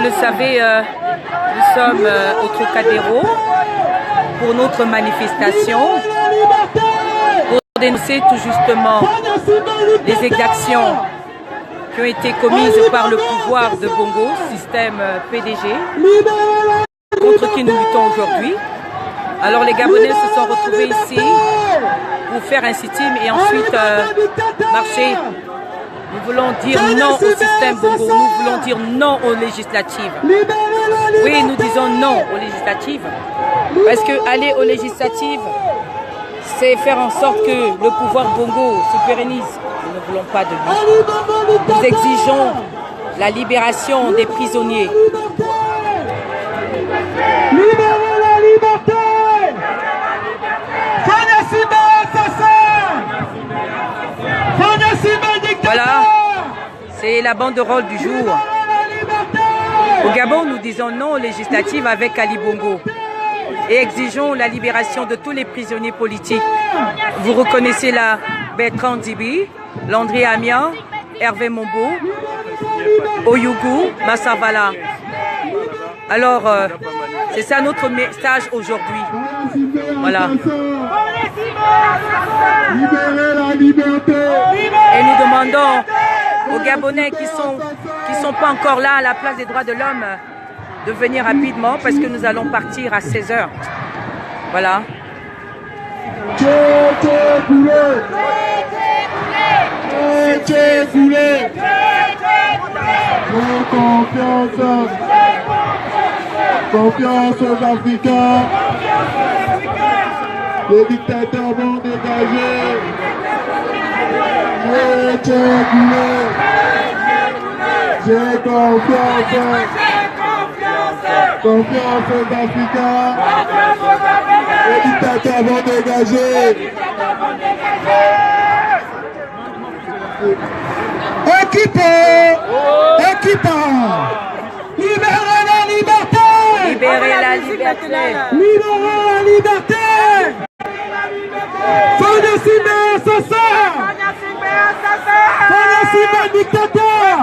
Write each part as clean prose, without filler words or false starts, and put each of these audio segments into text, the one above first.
le savez, nous sommes au Trocadéro pour notre manifestation pour dénoncer tout justement les exactions qui ont été commises par le pouvoir de Bongo, système PDG, contre qui nous luttons aujourd'hui. Alors les Gabonais se sont retrouvés ici pour faire un sit-in et ensuite marcher. Nous voulons dire non au système Bongo, nous voulons dire non aux législatives. Oui, nous disons non aux législatives. Parce que aller aux législatives, c'est faire en sorte que le pouvoir Bongo se pérennise. Nous ne voulons pas de lui. Nous exigeons la libération des prisonniers. Libérez la liberté! Voilà, c'est la banderole du jour. Au Gabon, nous disons non aux législatives avec Ali Bongo et exigeons la libération de tous les prisonniers politiques. Vous reconnaissez là Bertrand Dibi, Landry Amian, Hervé Mombo, Oyugu, Massavala. Alors, c'est ça notre message aujourd'hui. Voilà. Libérez la liberté. Et nous demandons aux Gabonais qui sont pas encore là à la place des droits de l'homme de venir rapidement parce que nous allons partir à 16 h. Voilà. Confiance aux Africains. Les dictateurs vont dégager. J'ai confiance. Confiance aux Africains. Les dictateurs vont dégager. Équipez! Libérez la liberté! Libérez la liberté! Libérez la liberté! Fanya Simba assassin! Fanya Simba dictateur!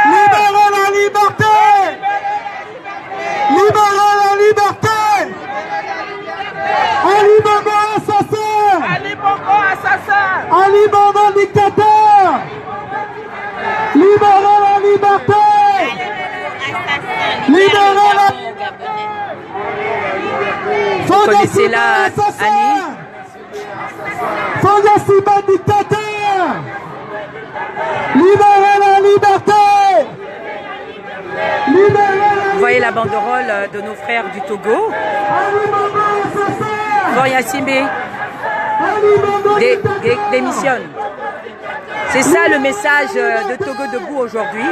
Libérez la liberté! Libérez la liberté! Ali Bongo assassin! Ali Bongo dictateur! Libérez la liberté! Libérez la... Vous connaissez là Annie? Fanya Simba dictateur! Libérez la liberté! Libérez la... Vous voyez la banderole de nos frères du Togo? Fanya Simba démissionne. C'est ça le message de Togo Debout aujourd'hui.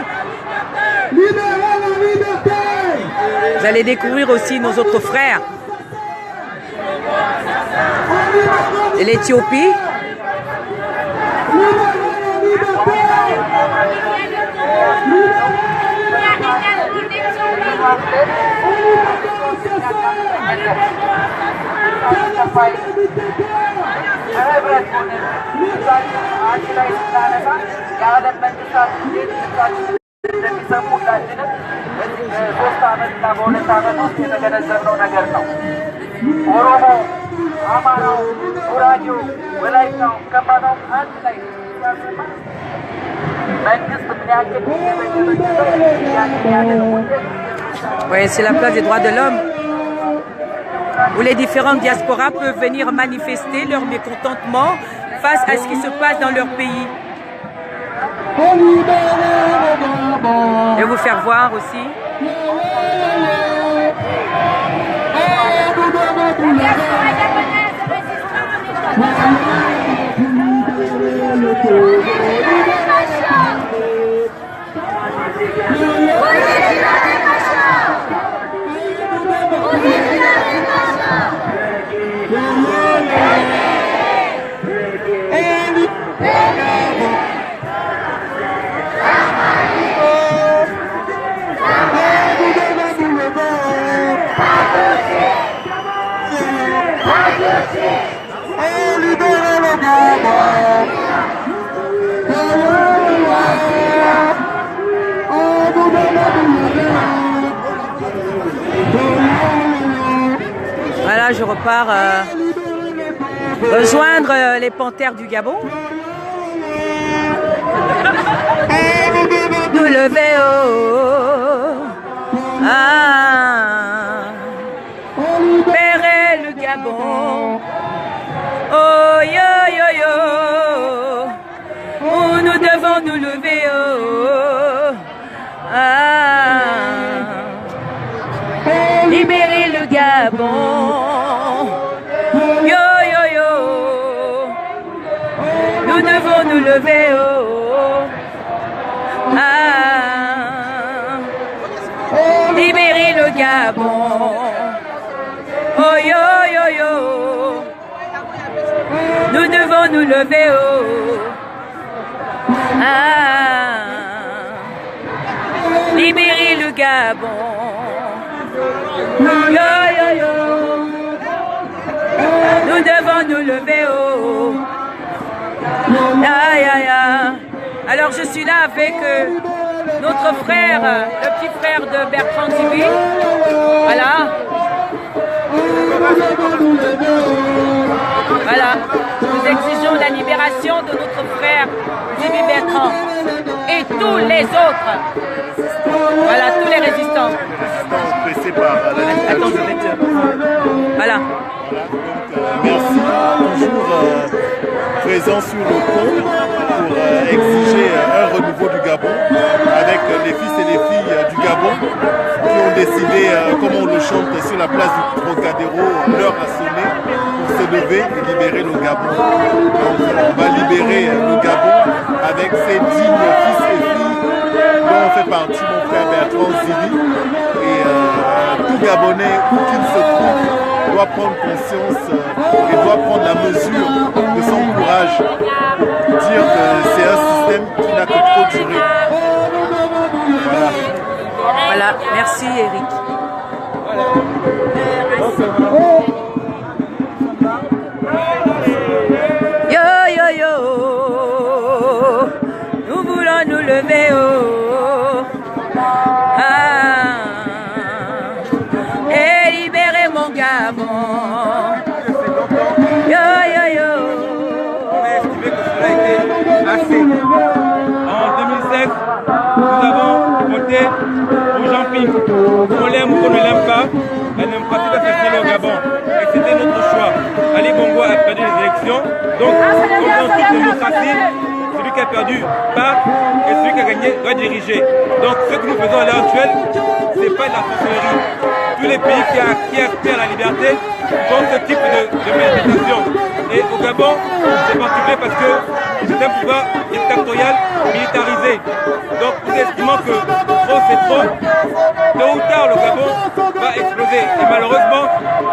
Vous allez découvrir aussi nos autres frères. Et l'Éthiopie. Oui, c'est la place des droits de l'homme où les différentes diasporas peuvent venir manifester leur mécontentement face à ce qui se passe dans leur pays. Je vais vous faire voir aussi. repars rejoindre les Panthères du Gabon. Nous lever haut, libérer le Gabon. Oh yo yo yo, oh, nous devons nous lever haut, libérer le Gabon. Yo yo yo, nous devons nous lever haut, libérer le Gabon. Oh yo yo yo, nous devons nous lever haut, libérer le Gabon. Yo yo yo, nous devons nous lever haut. Alors je suis là avec notre frère, le petit frère de Bertrand Zibi. Voilà. Voilà. Nous exigeons la libération de notre frère Zibi Bertrand et tous les autres. Voilà, tous les résistants. Pressés par la Attends, je vais te... Voilà. Merci, toujours présent sur le pont pour exiger un renouveau du Gabon avec les fils et les filles du Gabon qui ont décidé, comme on le chante sur la place du Trocadéro, l'heure a sonné pour se lever et libérer le Gabon. Donc on va libérer le Gabon avec ces dignes fils et filles dont fait partie mon frère Bertrand Zibi. Et tout Gabonais, où qu'il se trouve, doit prendre conscience et doit prendre la mesure de son courage pour dire que c'est un système qui n'a que trop duré. Voilà. Voilà, merci Eric. Yo yo yo, nous voulons nous lever haut, et libérer mon Gabon. Yo yo yo. On a estimé que cela était assez. En 2016, nous avons voté pour Jean-Ping. On l'aime ou qu'on ne l'aime pas, la démocratie va s'installer au Gabon. Et c'était notre choix. Ali Bongo a perdu les élections. Donc, comme dans toute démocratie, celui qui a perdu part et celui qui a gagné doit diriger. Donc, ce que nous faisons à l'heure actuelle, ce n'est pas de la sorcellerie. Tous les pays qui aspirent à la liberté font ce type de manifestation. Et au Gabon, c'est particulier parce que c'est un pouvoir dictatorial militarisé. Donc nous estimons que trop c'est trop. Tôt ou tard, le Gabon va exploser. Et malheureusement,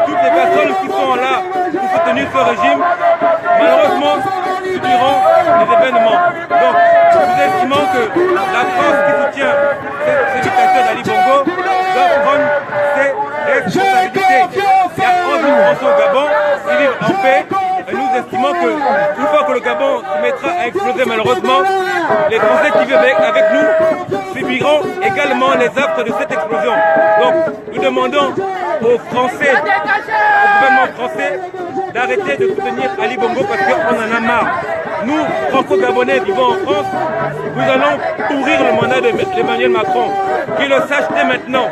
toutes les personnes qui sont là pour soutenir ce régime, malheureusement, subiront les événements. Donc nous estimons que la France qui soutient ces dictateurs d'Ali Bongo doit prendre ses responsabilités. Il y a 11 000 Français au Gabon qui vivent en paix. Et nous estimons que une fois que le Gabon se mettra à exploser malheureusement, les Français qui vivent avec nous subiront également les affres de cette explosion. Donc nous demandons aux Français, au gouvernement français, d'arrêter de soutenir Ali Bongo parce qu'on en a marre. Nous, franco-gabonais vivant en France, nous allons pourrir le mandat d'Emmanuel Macron. Qu'ils le sachent dès maintenant.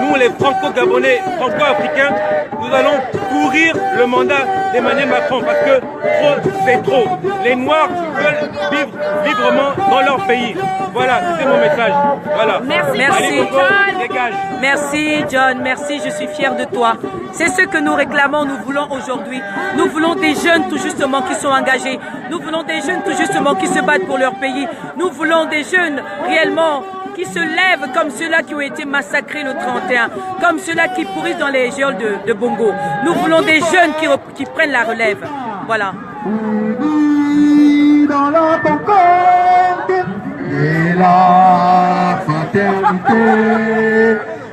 Nous, les franco-gabonais, franco-africains, nous allons pourrir le mandat d'Emmanuel Macron parce que trop, c'est trop. Les Noirs veulent vivre librement dans leur pays. Voilà, c'était mon message. Voilà. Merci, Bongo, dégage. Merci John, merci, je suis fière de toi. C'est ce que nous réclamons, nous voulons aujourd'hui. Nous voulons des jeunes tout justement qui sont engagés. Nous voulons des jeunes tout justement qui se battent pour leur pays. Nous voulons des jeunes réellement qui se lèvent comme ceux-là qui ont été massacrés le 31, comme ceux-là qui pourrissent dans les geôles de Bongo. Nous voulons des jeunes qui prennent la relève. Voilà. Dans la concorde et la fraternité,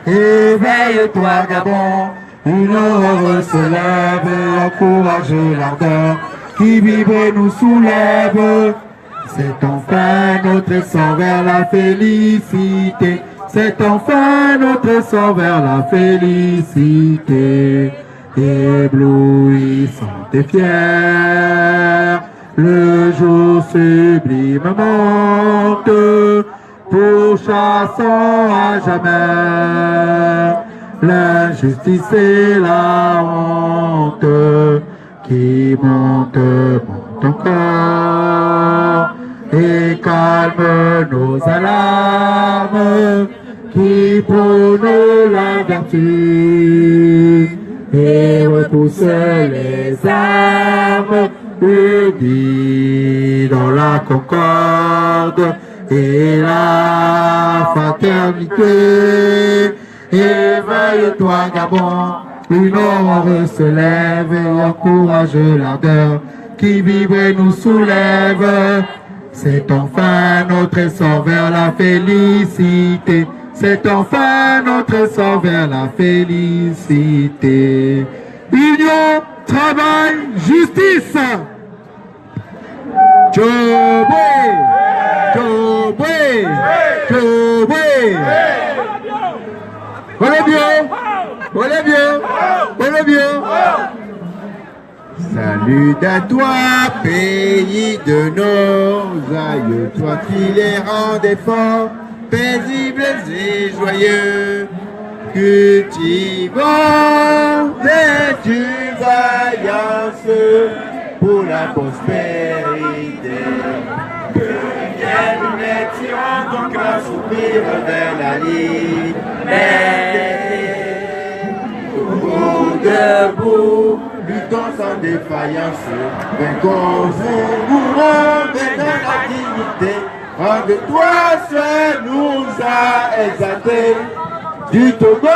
éveille-toi Gabon, une aurore se lève, encourage l'ardeur qui vibre et nous soulève. C'est enfin notre essor vers la félicité. C'est enfin notre essor vers la félicité. éblouissante et fière. Le jour sublime monte, pourchassant à jamais l'injustice et la honte qui monte encore et calme nos alarmes, qui prône la vertu et repousse les armes, unis dans la concorde et la fraternité. Éveille-toi, Gabon, une aurore se lève et encourage l'ardeur qui vibre et nous soulève. C'est enfin notre essor vers la félicité. C'est enfin notre essor vers la félicité. Union, travail, justice. Tchobé, tchobé, tchobé. Voilà bien, voilà bien, voilà bien. Salut à toi, pays de nos aïeux, toi qui les rendais forts, paisibles et joyeux, cultivant des vaillance pour la prospérité. Que vienne les tyrans, ton cœur soupire vers la liberté. Debout, luttons sans défaillance, vainquons et mourons dans la dignité. Rende-toi seul nous a exaltés, du Togo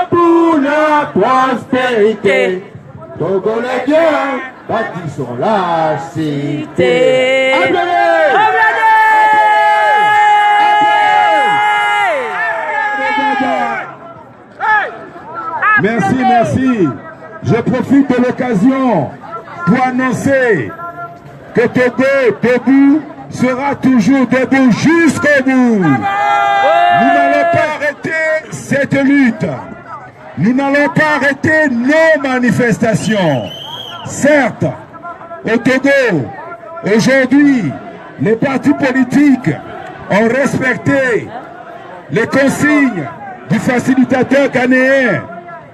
pour la prospérité. Togo les dieux, bâtissons la cité. Merci, merci. Je profite de l'occasion pour annoncer que Togo debout sera toujours debout jusqu'au bout. Nous n'allons pas arrêter cette lutte. Nous n'allons pas arrêter nos manifestations. Certes, au Togo, aujourd'hui, les partis politiques ont respecté les consignes du facilitateur ghanéen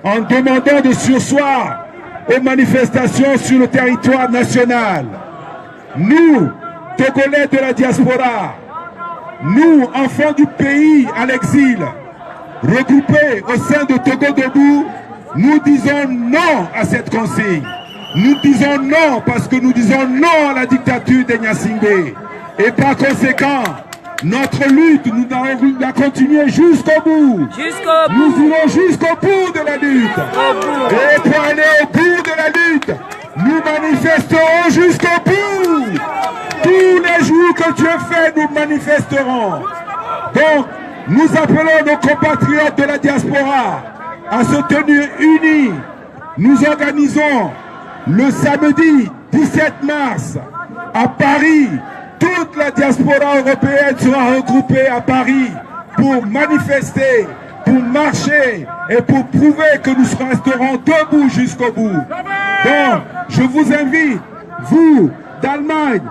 en demandant de surseoir aux manifestations sur le territoire national. Nous, Togolais de la diaspora, nous, enfants du pays à l'exil, regroupés au sein de Togo Debout, nous disons non à cette consigne. Nous disons non parce que nous disons non à la dictature de Gnassingbé. Et par conséquent, notre lutte, nous allons la continuer jusqu'au bout. Nous irons jusqu'au bout de la lutte. Et pour aller au bout de la lutte, nous manifesterons jusqu'au bout. Tous les jours que Dieu fait, nous manifesterons. Donc, nous appelons nos compatriotes de la diaspora à se tenir unis. Nous organisons le samedi 17 mars à Paris. Toute la diaspora européenne sera regroupée à Paris pour manifester, pour marcher et pour prouver que nous resterons debout jusqu'au bout. Donc, je vous invite, vous, d'Allemagne,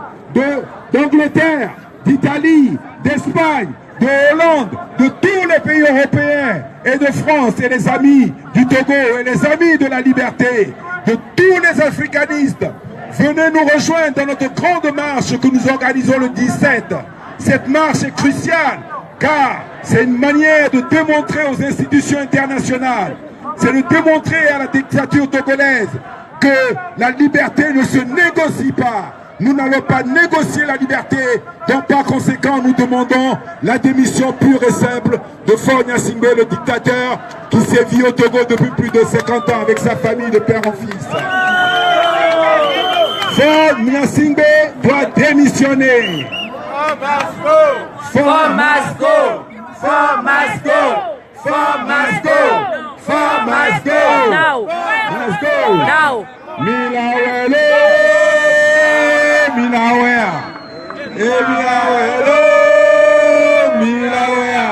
d'Angleterre, d'Italie, d'Espagne, de Hollande, de tous les pays européens et de France et les amis du Togo et les amis de la liberté, de tous les africanistes, venez nous rejoindre dans notre grande marche que nous organisons le 17. Cette marche est cruciale car c'est une manière de démontrer aux institutions internationales, c'est de démontrer à la dictature togolaise que la liberté ne se négocie pas. Nous n'allons pas négocier la liberté, donc par conséquent nous demandons la démission pure et simple de Faure Gnassingbé, le dictateur qui sévit au Togo depuis plus de 50 ans avec sa famille de père en fils. Faure Gnassingbé doit démissionner. Faure must go. Faure must go. Faure must go. Faure must go. Now. Must go. Now. Milawele. Milawea. Milawele. Milawea.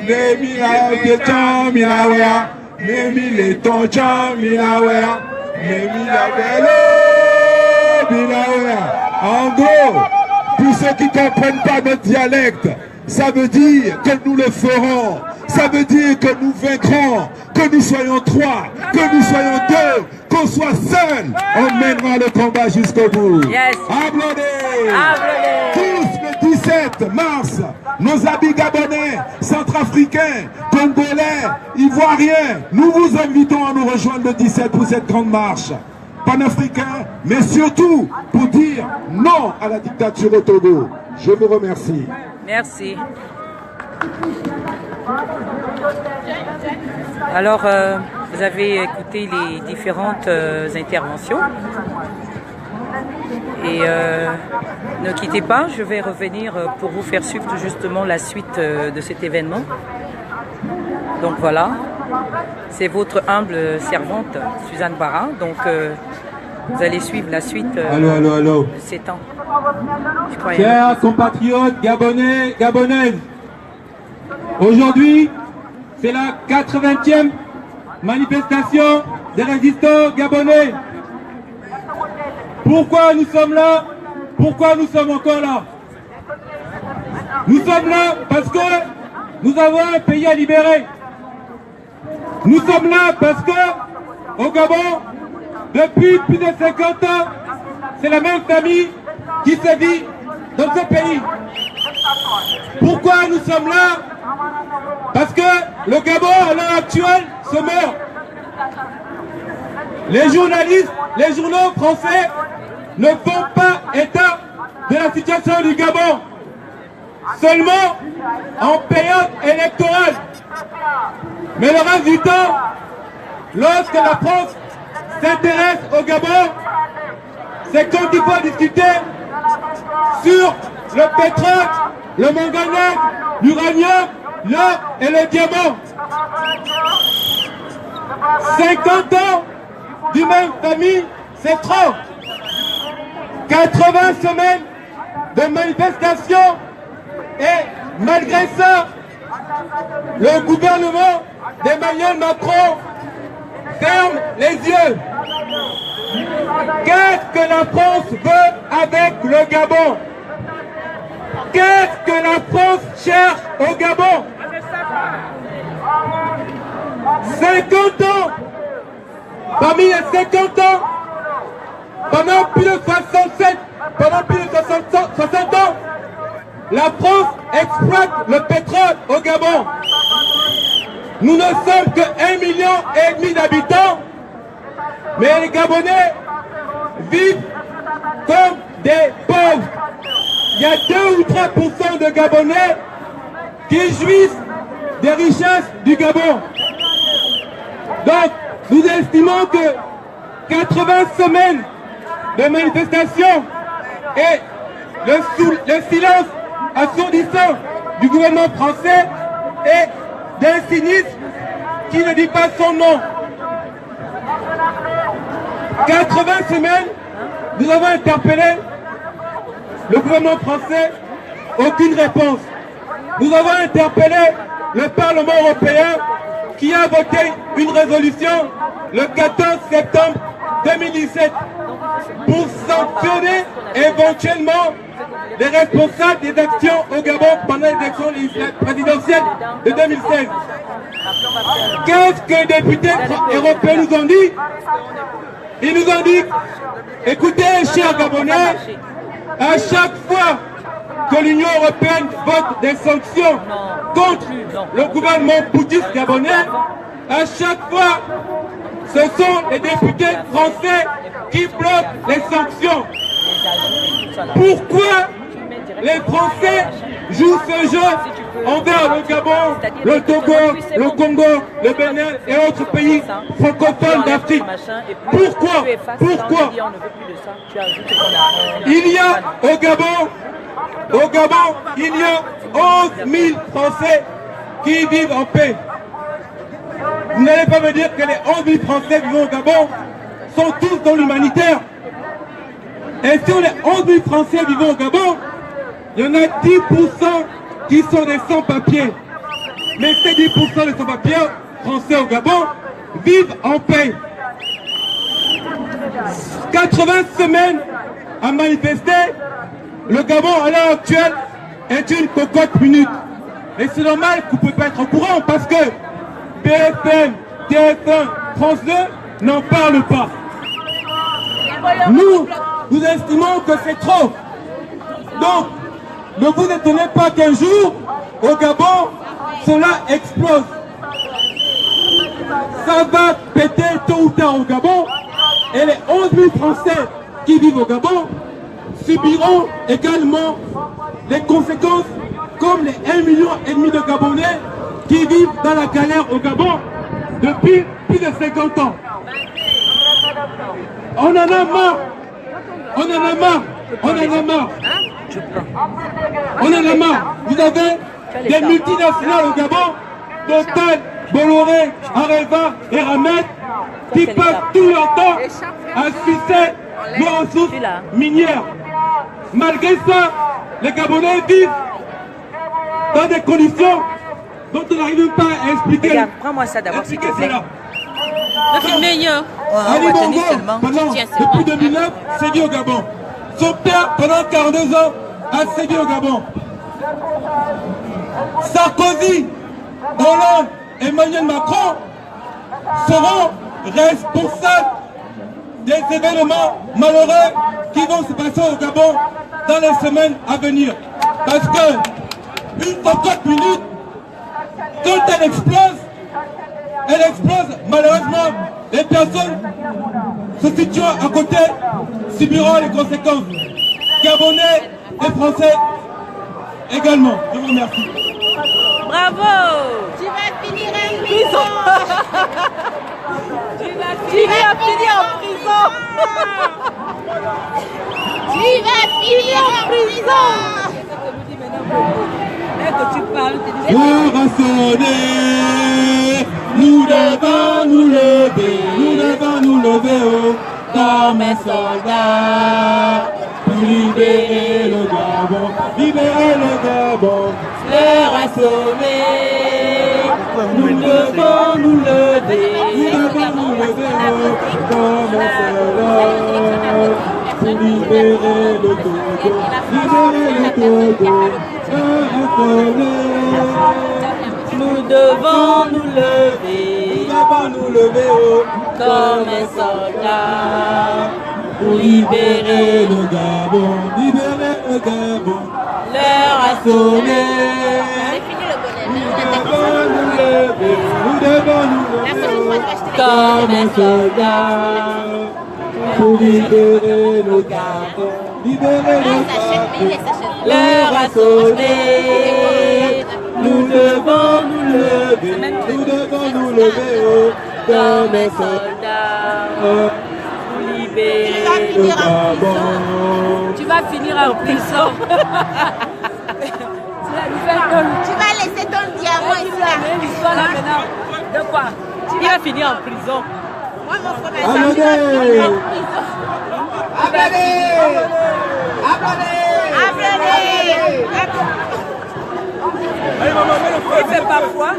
Le Milawea. Milawea. Le Milawea. Milawea. En gros, pour ceux qui ne comprennent pas notre dialecte, ça veut dire que nous le ferons. Ça veut dire que nous vaincrons, que nous soyons 3, que nous soyons 2, qu'on soit seul. On mènera le combat jusqu'au bout. Yes. Applaudez. Applaudez. Tous le 17 mars, nos amis gabonais, centrafricains, congolais, ivoiriens, nous vous invitons à nous rejoindre le 17 pour cette grande marche panafricaine, mais surtout pour dire non à la dictature au Togo. Je vous remercie. Merci. Alors, vous avez écouté les différentes interventions. Et ne quittez pas, je vais revenir pour vous faire suivre tout justement la suite de cet événement. Donc voilà, c'est votre humble servante, Suzanne Bara. Donc vous allez suivre la suite allô. de ces temps. Chers compatriotes gabonais, gabonaises, aujourd'hui, c'est la 80e manifestation des résistants gabonais. Pourquoi nous sommes là? Pourquoi nous sommes encore là? Nous sommes là parce que nous avons un pays à libérer. Nous sommes là parce que, au Gabon, depuis plus de 50 ans, c'est la même famille qui se vit dans ce pays. Pourquoi nous sommes là? Parce que le Gabon, à l'heure actuelle, se meurt. Les journalistes, les journaux français ne font pas état de la situation du Gabon. Seulement en période électorale. Mais le reste du temps, lorsque la France s'intéresse au Gabon, c'est quand il faut discuter sur le pétrole, le manganèse, l'uranium, l'or et le diamant. 50 ans d'une même famille, c'est trop. 80 semaines de manifestations et malgré ça, le gouvernement d'Emmanuel Macron ferme les yeux. Qu'est-ce que la France veut avec le Gabon? Qu'est-ce que la France cherche au Gabon? 50 ans. Parmi les 50 ans, pendant plus de 60 ans, la France exploite le pétrole au Gabon. Nous ne sommes que 1,5 million d'habitants, mais les Gabonais vivent comme des pauvres. Il y a 2 ou 3% de Gabonais qui jouissent des richesses du Gabon. Donc, nous estimons que 80 semaines de manifestation et le silence assourdissant du gouvernement français est d'un cynisme qui ne dit pas son nom. 80 semaines, nous avons interpellé le gouvernement français, aucune réponse. Nous avons interpellé le Parlement européen qui a voté une résolution le 14 septembre 2017 pour sanctionner éventuellement les responsables des actions au Gabon pendant les élections présidentielles de 2016. Qu'est-ce que les députés européens nous ont dit? Ils nous ont dit, écoutez, chers Gabonais, à chaque fois que l'Union européenne vote des sanctions contre le gouvernement boutiste gabonais, à chaque fois, ce sont les députés français qui bloquent les sanctions. Pourquoi les Français jouent ce jeu envers le Gabon, le Togo, le Congo, le Bénin et autres pays francophones d'Afrique? Pourquoi? Il y a au Gabon, il y a 11 000 Français qui vivent en paix. Vous n'allez pas me dire que les 11 000 Français vivant au Gabon sont tous dans l'humanitaire. Et sur les 11 000 Français vivant au Gabon, il y en a 10% qui sont des sans-papiers. Mais ces 10% des sans-papiers français au Gabon vivent en paix. 80 semaines à manifester. Le Gabon à l'heure actuelle est une cocotte minute. Et c'est normal que vous ne pouvez pas être au courant parce que BFM, TF1, France 2 n'en parlent pas. Nous estimons que c'est trop. Donc, ne vous étonnez pas qu'un jour, au Gabon, cela explose. Ça va péter tôt ou tard au Gabon. Et les 11 000 Français qui vivent au Gabon subiront également les conséquences comme les 1,5 million de Gabonais qui vivent dans la galère au Gabon depuis plus de 50 ans. On en a marre. On en a marre. On en a marre. On en a marre. Vous avez des multinationales au Gabon, Total, Bolloré, Areva et Ramet, qui passent tout leur temps à sucer nos ressources minières. Malgré ça, les Gabonais vivent dans des conditions dont on n'arrive même pas à expliquer. Regarde, prends-moi ça d'abord s'il te plaît. Ali Bongo, depuis 2009, sévit au Gabon. Son père, pendant 42 ans, a sévi au Gabon. Sarkozy, Hollande, Emmanuel Macron seront responsables des événements malheureux qui vont se passer au Gabon dans les semaines à venir. Parce que une cocotte minute, quand elle explose, malheureusement, les personnes se situant à côté subiront les conséquences. Gabonais et Français également. Je vous remercie. Bravo! Tu vas finir en prison. Tu vas finir en prison. Tu vas finir en prison. Que tu parles, L'heure a sonné, nous devons nous lever, oh, comme un soldat, pour libérer le Gabon, L'heure a sonné, nous devons nous lever, oh, comme un soldat, pour libérer le Togo, Nous devons nous lever oh, comme un soldat pour libérer le Gabon, L'heure a sonné. Nous devons nous lever Comme un soldat pour libérer le Gabon, L'heure a sonné. Nous devons nous lever oh, Comme un soldat pour libérer le Gabon. Tu vas finir en prison. Tu vas laisser ton diamant ici là. L'histoire là maintenant. De quoi? Il va finir en prison. Moi mon frère m'a dit tu vas finir en prison. Il fait parfois.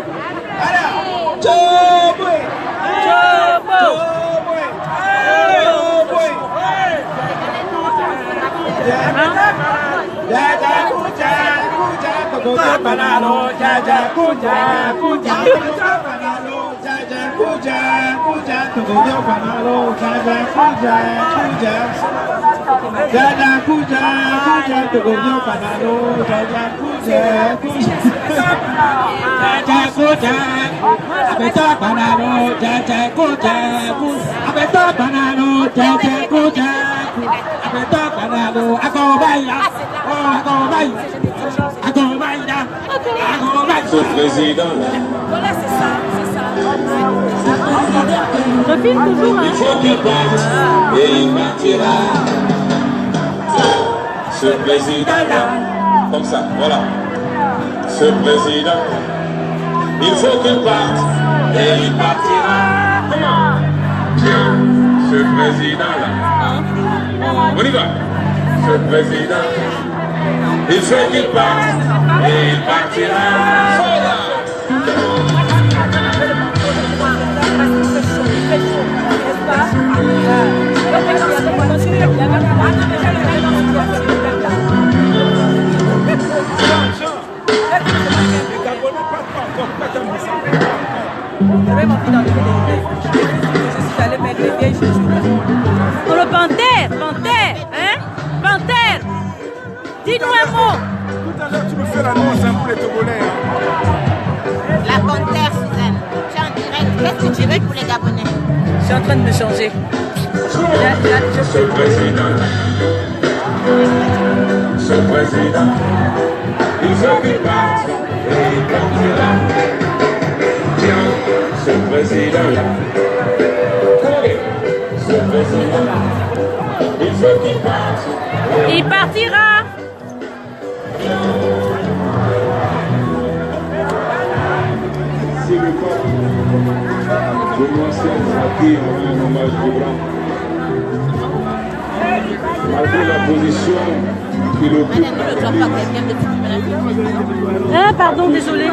Ce président-là, Voilà, c'est ça, c'est ça. Je filme toujours, hein. il faut qu'il parte et il partira. Ce président-là, comme ça, voilà. Ce président, il faut qu'il parte et il partira. Comment? Ce président-là, on y va. Ce président, il faut qu'il parte et il partira. N'est-ce pas? J'avais envie d'entrer je suis allée mettre les vieilles chaussures. Pour le panthère, hein? Panthère! Dis-nous un mot! Tout à l'heure, tu me fais l'annonce pour les Togolais. La panthère, Suzanne. Tu es en direct. Qu'est-ce que tu veux pour les Gabonais? Je suis en train de me changer. Ce président, il veut qu'il parte et il partira. Tiens, ce président-là, ce président-là, il veut qu'il parte. Il partira. Si le peuple de l'ancien Fatih rend un hommage vibrant, malgré la position qu'il occupe. Ah, pardon, désolé. Ça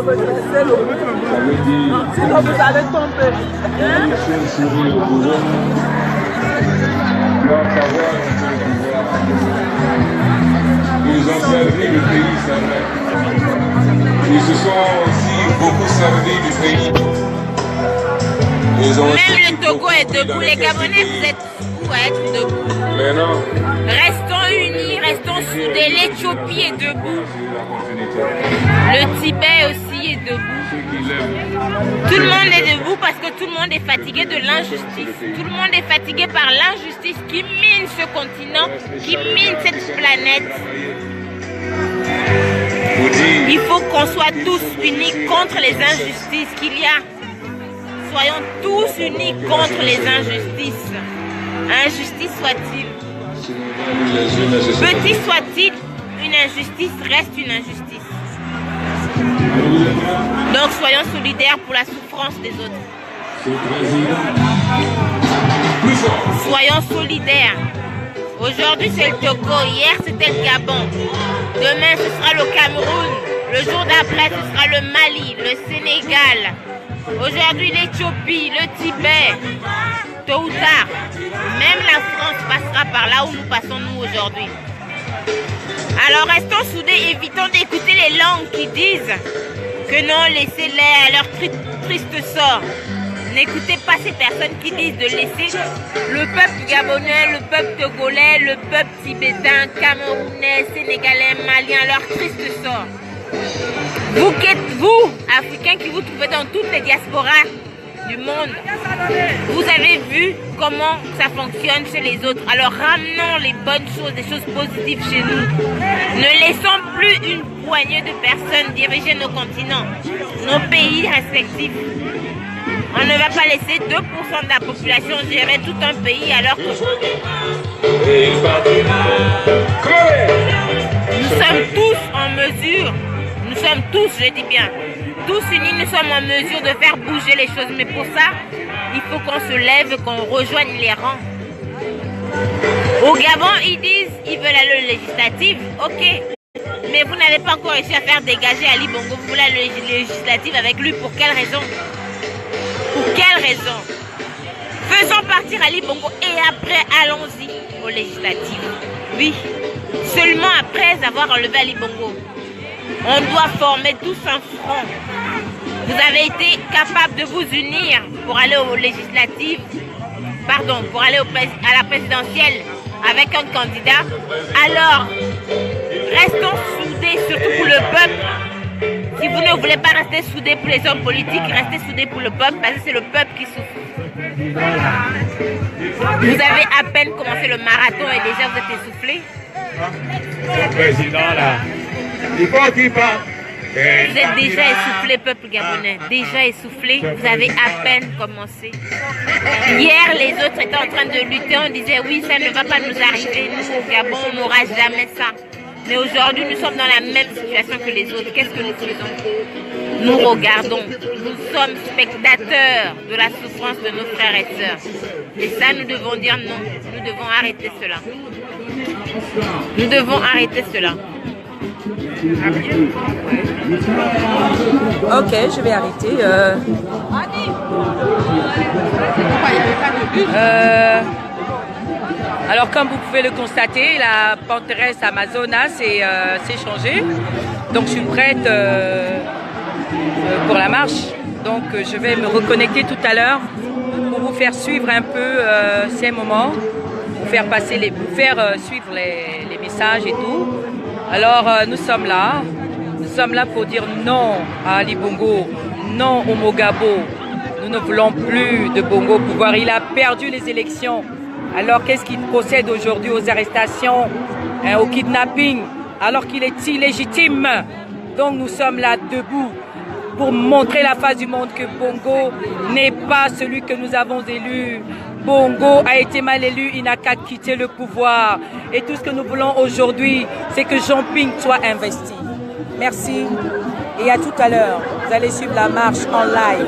veut dire Vous allez tomber. le sourire au gouvernement doit avoir un peu de pouvoir. Ils ont servi le pays, c'est vrai. Ils se sont aussi beaucoup servis du pays. Ils ont Même le Togo est debout. Les Gabonais, vous êtes fous à être debout. Mais non. Restons unis, restons soudés. L'Éthiopie est debout. Le Tibet aussi est debout. Tout le monde est debout parce que tout le monde est fatigué de l'injustice. Tout le monde est fatigué par l'injustice qui mine ce continent, qui mine cette planète. Il faut qu'on soit tous unis contre les injustices qu'il y a. Soyons tous unis contre les injustices. Injustice soit-il. Petit soit-il, une injustice reste une injustice. Donc soyons solidaires pour la souffrance des autres. Soyons solidaires. Aujourd'hui c'est le Togo, hier c'était le Gabon. Demain ce sera le Cameroun. Le jour d'après ce sera le Mali, le Sénégal. Aujourd'hui l'Éthiopie, le Tibet. Tôt ou tard, même la France passera par là où nous passons nous aujourd'hui. Alors restons soudés, évitons d'écouter les langues qui disent que non, laissez-les à leur triste sort. N'écoutez pas ces personnes qui disent de laisser le peuple gabonais, le peuple togolais, le peuple tibétain, camerounais, sénégalais, malien à leur triste sort. Vous, Africains qui vous trouvez dans toutes les diasporas du monde, vous avez vu comment ça fonctionne chez les autres. Alors ramenons les bonnes choses, des choses positives chez nous. Ne laissons plus une poignée de personnes diriger nos continents, nos pays respectifs. On ne va pas laisser 2% de la population gérer tout un pays alors que nous sommes tous en mesure, nous sommes tous, je dis bien, tous unis, nous sommes en mesure de faire bouger les choses. Mais pour ça, il faut qu'on se lève, qu'on rejoigne les rangs. Au Gabon, ils disent qu'ils veulent aller aux législatives. Ok. Mais vous n'avez pas encore réussi à faire dégager Ali Bongo. Vous voulez aller aux législatives avec lui. Pour quelle raison? Pour quelle raison? Faisons partir Ali Bongo et après, allons-y aux législatives. Oui. Seulement après avoir enlevé Ali Bongo. On doit former tous un front. Vous avez été capable de vous unir pour aller aux législatives, pardon, pour aller à la présidentielle avec un candidat. Alors, restons soudés, surtout pour le peuple. Si vous ne voulez pas rester soudés pour les hommes politiques, restez soudés pour le peuple, parce que c'est le peuple qui souffre. Vous avez à peine commencé le marathon et déjà vous êtes essoufflé. Le président là, il faut qu'il parte. Vous êtes déjà essoufflé, peuple gabonais. Déjà essoufflé, vous avez à peine commencé. Hier, les autres étaient en train de lutter. On disait oui, ça ne va pas nous arriver. Nous, au Gabon, on n'aura jamais ça. Mais aujourd'hui, nous sommes dans la même situation que les autres. Qu'est-ce que nous faisons? Nous regardons. Nous sommes spectateurs de la souffrance de nos frères et sœurs. Et ça, nous devons dire non. Nous devons arrêter cela. Nous devons arrêter cela. Ok, je vais arrêter. Alors, comme vous pouvez le constater, la Pantheresse Amazonas s'est changée. Donc, je suis prête pour la marche. Donc je vais me reconnecter tout à l'heure pour vous faire suivre un peu ces moments, pour faire passer suivre les messages et tout. Alors nous sommes là pour dire non à Ali Bongo, non au Mogabo. Nous ne voulons plus de Bongo au pouvoir. Il a perdu les élections. Alors qu'est-ce qu'il procède aujourd'hui aux arrestations, au kidnapping, alors qu'il est illégitime? Donc nous sommes là debout pour montrer la face du monde que Bongo n'est pas celui que nous avons élu. Bongo a été mal élu, il n'a qu'à quitter le pouvoir. Et tout ce que nous voulons aujourd'hui, c'est que Jean Ping soit investi. Merci et à tout à l'heure. Vous allez suivre la marche en live.